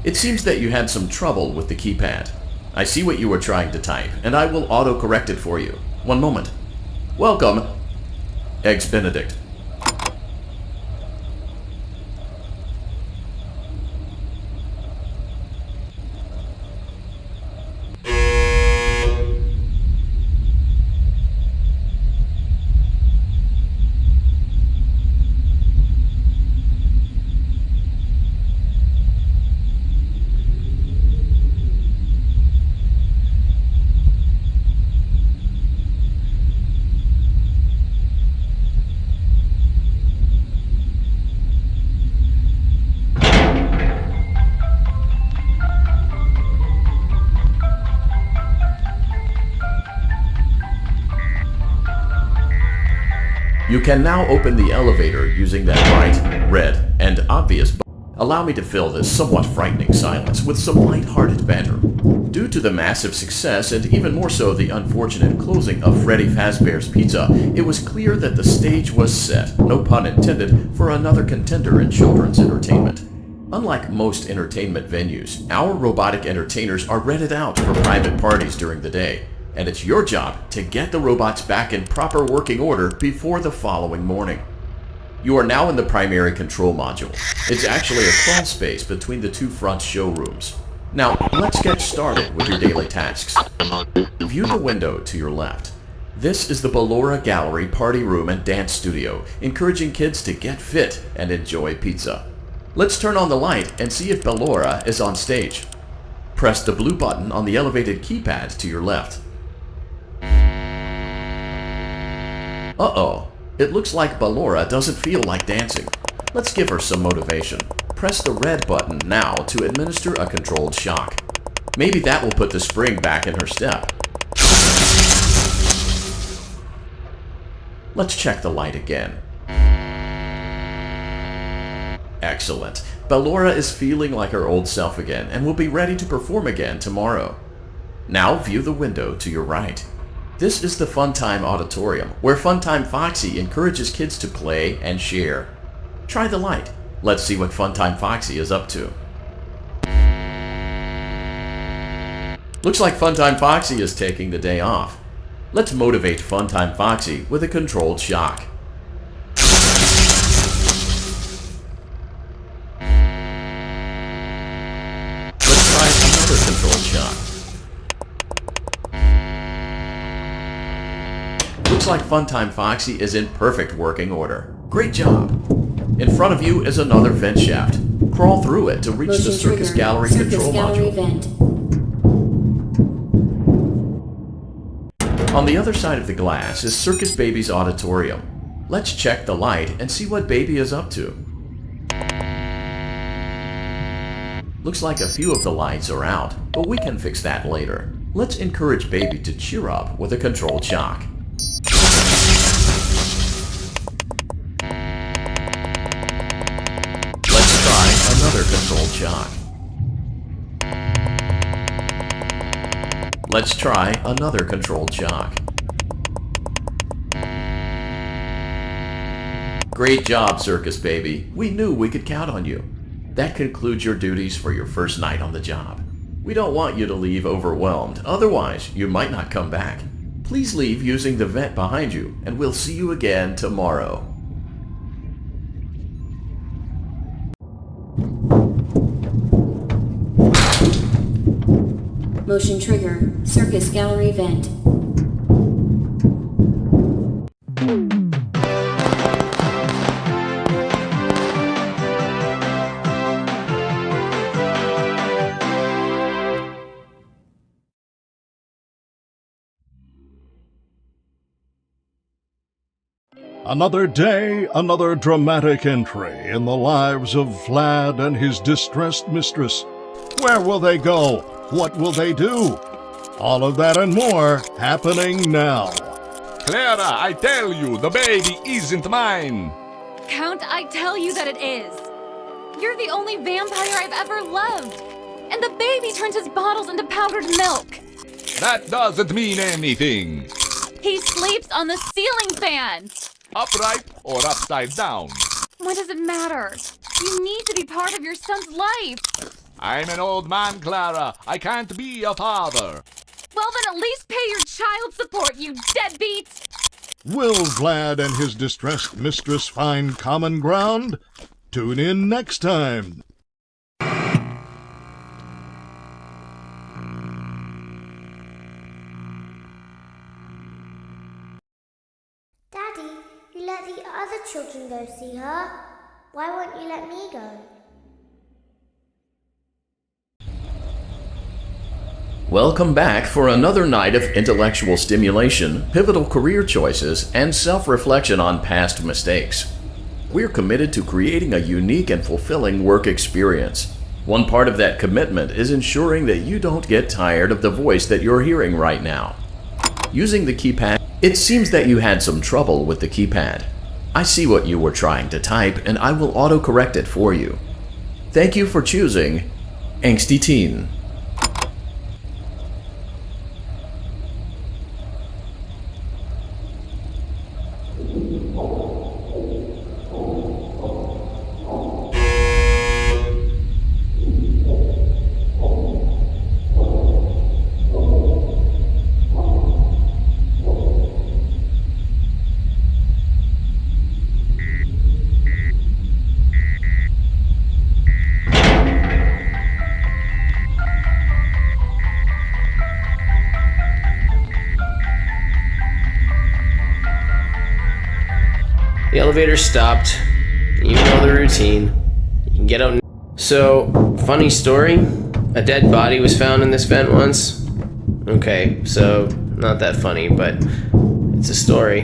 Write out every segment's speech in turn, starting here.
It seems that you had some trouble with the keypad. I see what you were trying to type, and I will auto-correct it for you. One moment. Welcome, Eggs Benedict. You can now open the elevator using that bright, red, and obvious button. Allow me to fill this somewhat frightening silence with some light-hearted banter. Due to the massive success, and even more so the unfortunate closing of Freddy Fazbear's Pizza, it was clear that the stage was set, no pun intended, for another contender in children's entertainment. Unlike most entertainment venues, our robotic entertainers are rented out for private parties during the day. And it's your job to get the robots back in proper working order before the following morning. You are now in the primary control module. It's actually a crawl space between the two front showrooms. Now, let's get started with your daily tasks. View the window to your left. This is the Ballora Gallery Party Room and Dance Studio, encouraging kids to get fit and enjoy pizza. Let's turn on the light and see if Ballora is on stage. Press the blue button on the elevated keypad to your left. Uh-oh, it looks like Ballora doesn't feel like dancing. Let's give her some motivation. Press the red button now to administer a controlled shock. Maybe that will put the spring back in her step. Let's check the light again. Excellent. Ballora is feeling like her old self again and will be ready to perform again tomorrow. Now view the window to your right. This is the Funtime Auditorium, where Funtime Foxy encourages kids to play and share. Try the light. Let's see what Funtime Foxy is up to. Looks like Funtime Foxy is taking the day off. Let's motivate Funtime Foxy with a controlled shock. Let's try another controlled shock. Looks like Funtime Foxy is in perfect working order. Great job! In front of you is another vent shaft. Crawl through it to reach the Circus Gallery control module. On the other side of the glass is Circus Baby's auditorium. Let's check the light and see what Baby is up to. Looks like a few of the lights are out, but we can fix that later. Let's encourage Baby to cheer up with a controlled shock. Another controlled shock. Let's try another controlled shock. Great job, Circus Baby. We knew we could count on you. That concludes your duties for your first night on the job. We don't want you to leave overwhelmed, otherwise you might not come back. Please leave using the vent behind you, and we'll see you again tomorrow. Motion trigger, Circus Gallery vent. Another day, another dramatic entry in the lives of Vlad and his distressed mistress. Where will they go? What will they do? All of that and more happening now. Clara, I tell you, the baby isn't mine. Count, I tell you that it is. You're the only vampire I've ever loved. And the baby turns his bottles into powdered milk. That doesn't mean anything. He sleeps on the ceiling fan. Upright or upside down? What does it matter? You need to be part of your son's life. I'm an old man, Clara. I can't be a father. Well, then at least pay your child support, you deadbeats! Will Vlad and his distressed mistress find common ground? Tune in next time. Daddy, you let the other children go see her. Why won't you let me go? Welcome back for another night of intellectual stimulation, pivotal career choices, and self-reflection on past mistakes. We're committed to creating a unique and fulfilling work experience. One part of that commitment is ensuring that you don't get tired of the voice that you're hearing right now. Using the keypad, it seems that you had some trouble with the keypad. I see what you were trying to type, and I will autocorrect it for you. Thank you for choosing Angsty Teen. The elevator stopped. You know the routine. You can get out. So, funny story. A dead body was found in this vent once. Okay, so not that funny, but it's a story.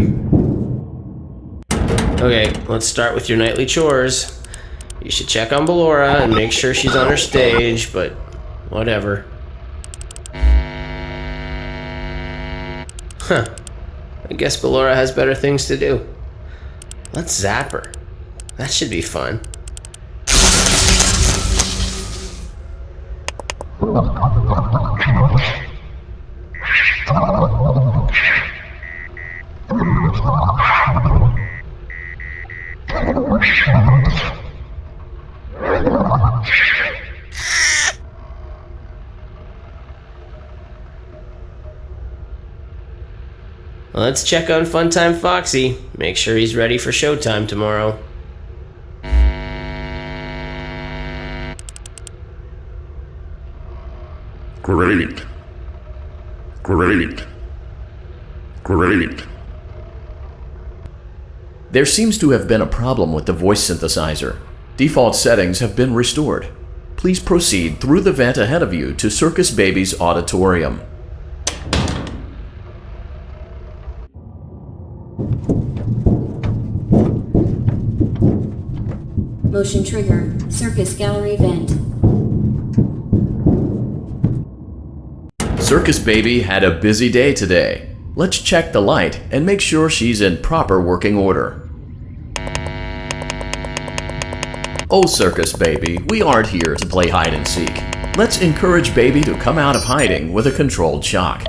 Okay, let's start with your nightly chores. You should check on Ballora and make sure she's on her stage, but whatever. Huh. I guess Ballora has better things to do. Let's zap her. That should be fun. Let's check on Funtime Foxy. Make sure he's ready for showtime tomorrow. Great. Great. Great. There seems to have been a problem with the voice synthesizer. Default settings have been restored. Please proceed through the vent ahead of you to Circus Baby's auditorium. Motion trigger. Circus gallery vent. Circus Baby had a busy day today. Let's check the light and make sure she's in proper working order. Oh, Circus Baby, we aren't here to play hide and seek. Let's encourage Baby to come out of hiding with a controlled shock.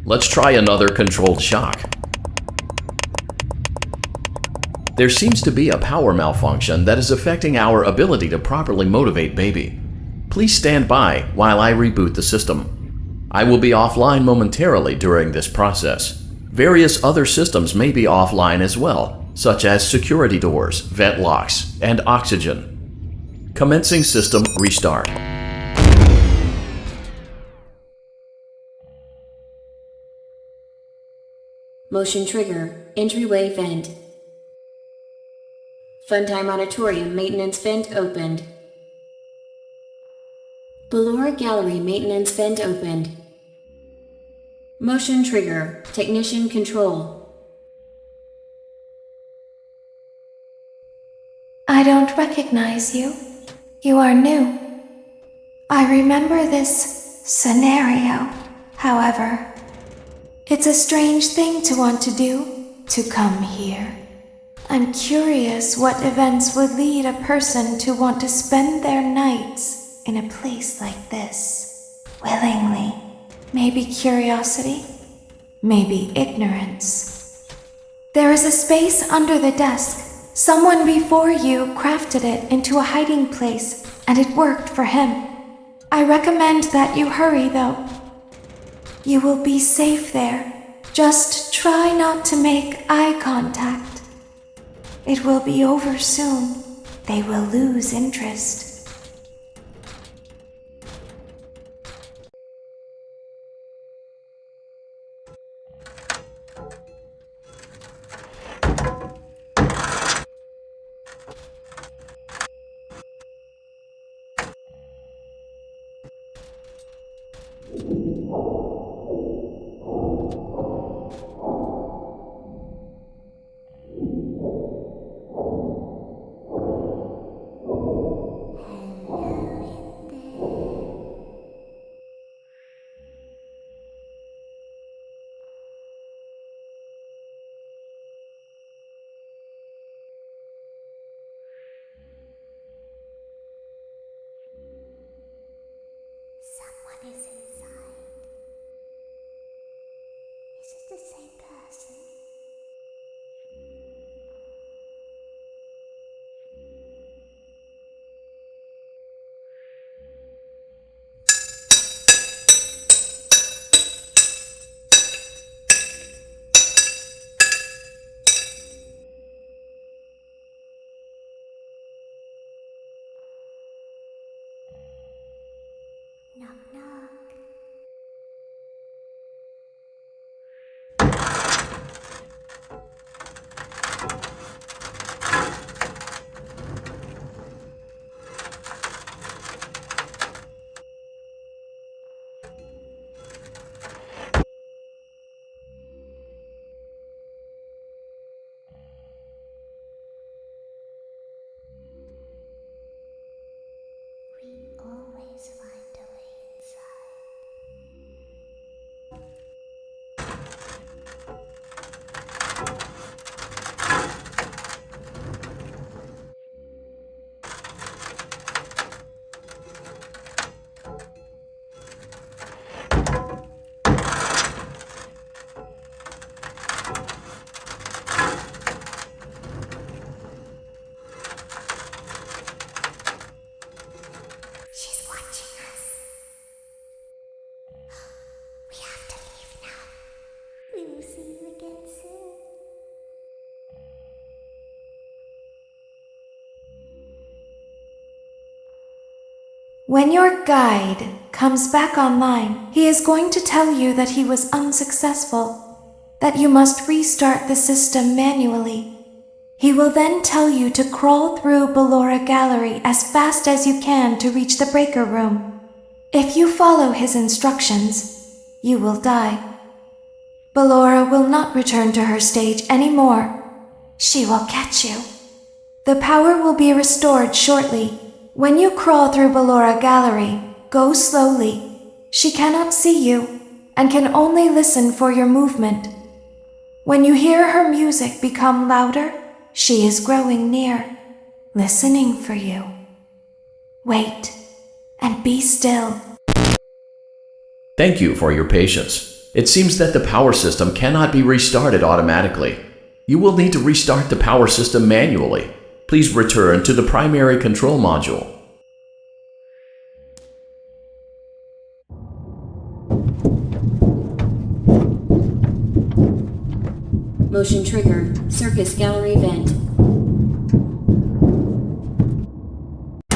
Let's try another controlled shock. There seems to be a power malfunction that is affecting our ability to properly motivate Baby. Please stand by while I reboot the system. I will be offline momentarily during this process. Various other systems may be offline as well, such as security doors, vent locks, and oxygen. Commencing system restart. Motion trigger. Entryway vent. Funtime auditorium maintenance vent opened. Ballora gallery maintenance vent opened. Motion trigger. Technician control. I don't recognize you. You are new. I remember this scenario, however. It's a strange thing to want to do, to come here. I'm curious what events would lead a person to want to spend their nights in a place like this. Willingly. Maybe curiosity, maybe ignorance. There is a space under the desk, Someone before you crafted it into a hiding place, and it worked for him. I recommend that you hurry, though. You will be safe there. Just try not to make eye contact. It will be over soon. They will lose interest. Someone is inside. Is it the same person? Knock, knock. We always find a way inside. She's watching us. We have to leave now. We will see you again soon. When your guide comes back online, he is going to tell you that he was unsuccessful, that you must restart the system manually. He will then tell you to crawl through Ballora Gallery as fast as you can to reach the breaker room. If you follow his instructions, you will die. Ballora will not return to her stage anymore. She will catch you. The power will be restored shortly. When you crawl through Ballora Gallery, go slowly. She cannot see you and can only listen for your movement. When you hear her music become louder, she is growing near, listening for you. Wait and be still. Thank you for your patience. It seems that the power system cannot be restarted automatically. You will need to restart the power system manually. Please return to the primary control module. Motion trigger, circus gallery vent.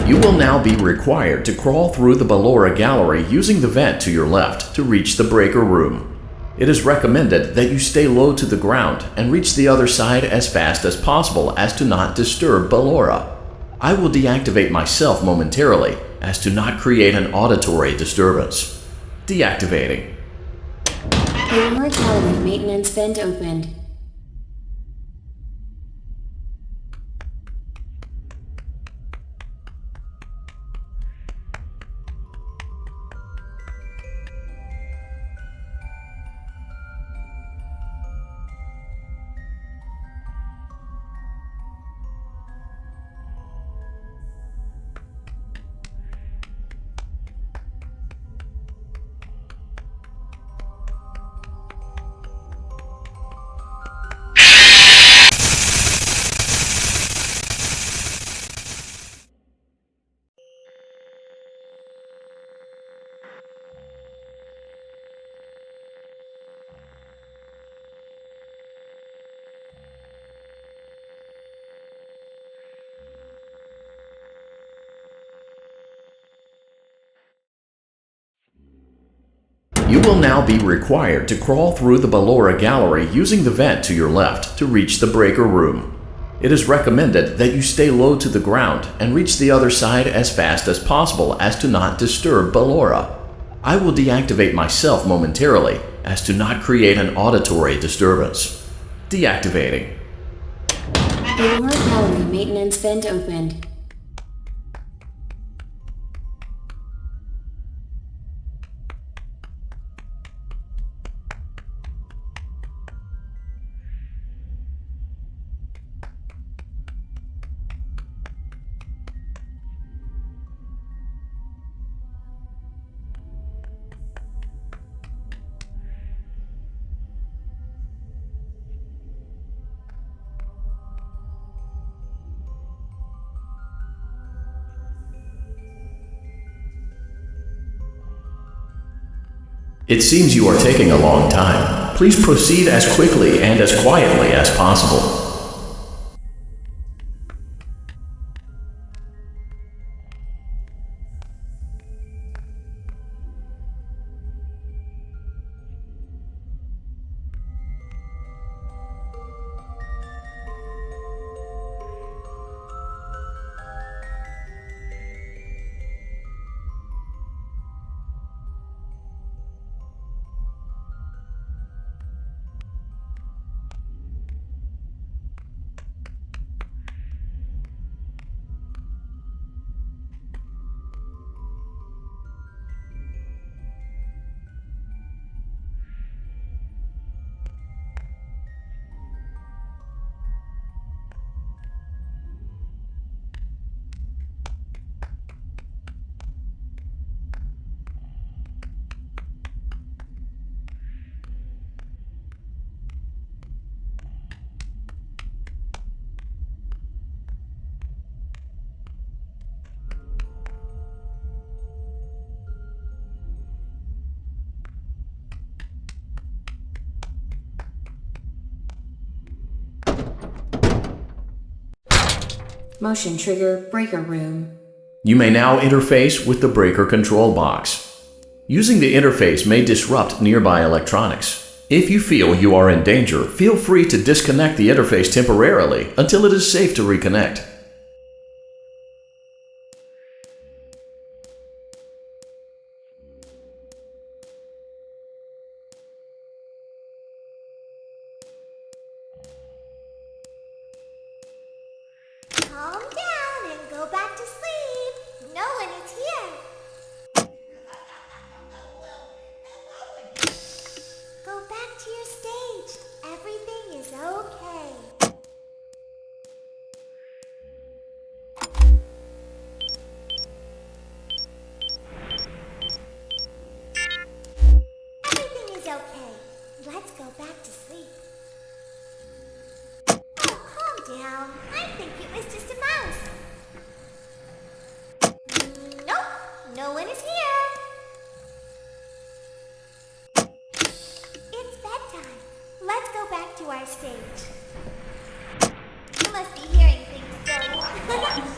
You will now be required to crawl through the Ballora Gallery using the vent to your left to reach the breaker room. It is recommended that you stay low to the ground and reach the other side as fast as possible as to not disturb Ballora. I will deactivate myself momentarily as to not create an auditory disturbance. Deactivating. Ballora Gallery maintenance vent opened. You will now be required to crawl through the Ballora gallery using the vent to your left to reach the breaker room. It is recommended that you stay low to the ground and reach the other side as fast as possible as to not disturb Ballora. I will deactivate myself momentarily as to not create an auditory disturbance. Deactivating. Ballora gallery maintenance vent opened. It seems you are taking a long time. Please proceed as quickly and as quietly as possible. Motion trigger breaker room. You may now interface with the breaker control box. Using the interface may disrupt nearby electronics. If you feel you are in danger, feel free to disconnect the interface temporarily until it is safe to reconnect. Calm down and go back to sleep. No one is here. Go back to your stage. Everything is okay. Everything is okay. Let's go back to sleep. Oh, calm down. I think it was just a mouse. Nope, no one is here. It's bedtime. Let's go back to our stage. You must be hearing things, silly.